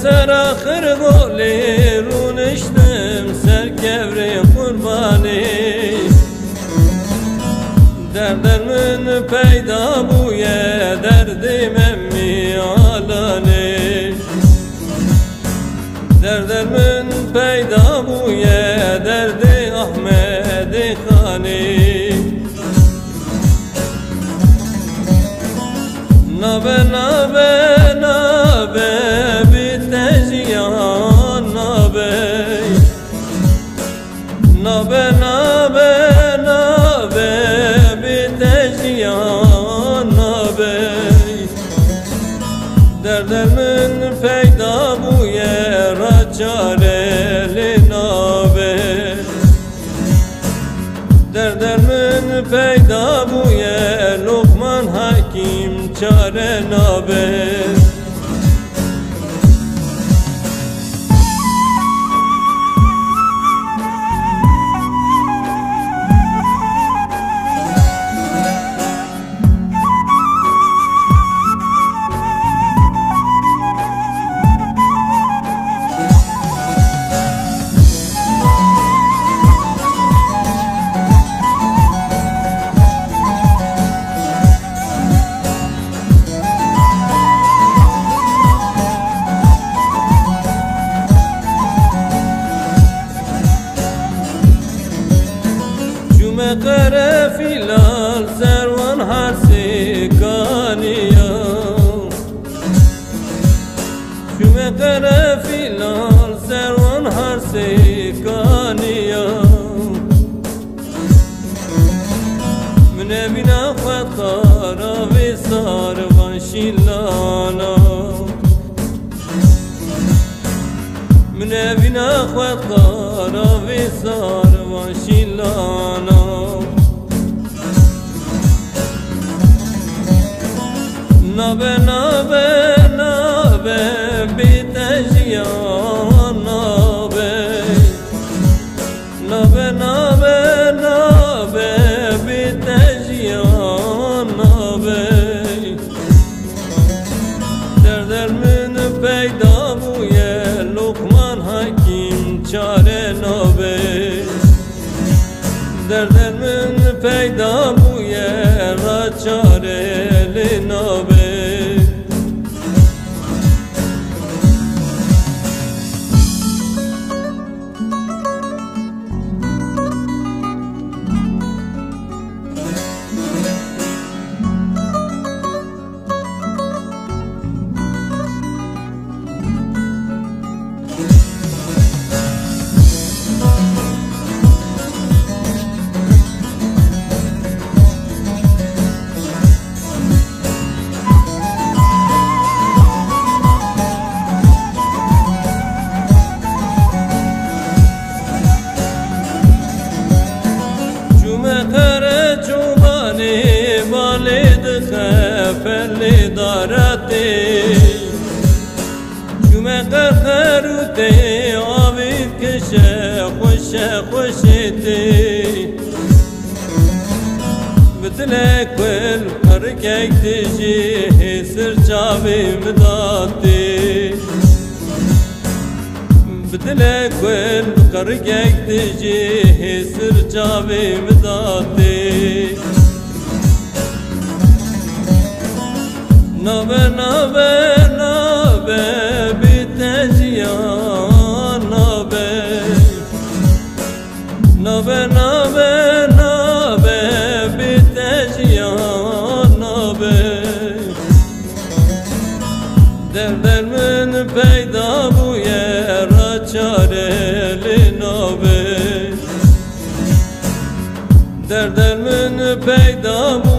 سر آخر گلی رو نشتم سرکوری قربانی درد من پیدا بویه درد ممی آلانی درد من پیدا بویه درد احمد خانی نابه نابه نابه نابه نابه نابه بتجیان نابه درد من پیدا بویه را چاره لنابه درد من پیدا بویه لقمان حکیم چاره نابه قره فیلال سروان هر سکانیا شوم قره فیلال سروان هر سکانیا من بینا خود خارا و سروان شیلانا من بینا خود خارا و سروان شیلانا نابه نابه نابه بتجیان نابه نابه نابه نابه بتجیان نابه درد من پیدا بویه لقمان حکیم چاره نابه درد من پیدا بویه را چاره لنابه فلی دارتی چوم قهروتی آبید کشه خوشه خوشیتی بدل کل کرکک تجی سر چاوی مداتی بدل کل کرکک تجی سر چاوی مداتی نابه نابه نابه بتجیان نابه نابه نابه نابه بتجیان نابه درد من پیدا بویه را چاره لنابه درد من پیدا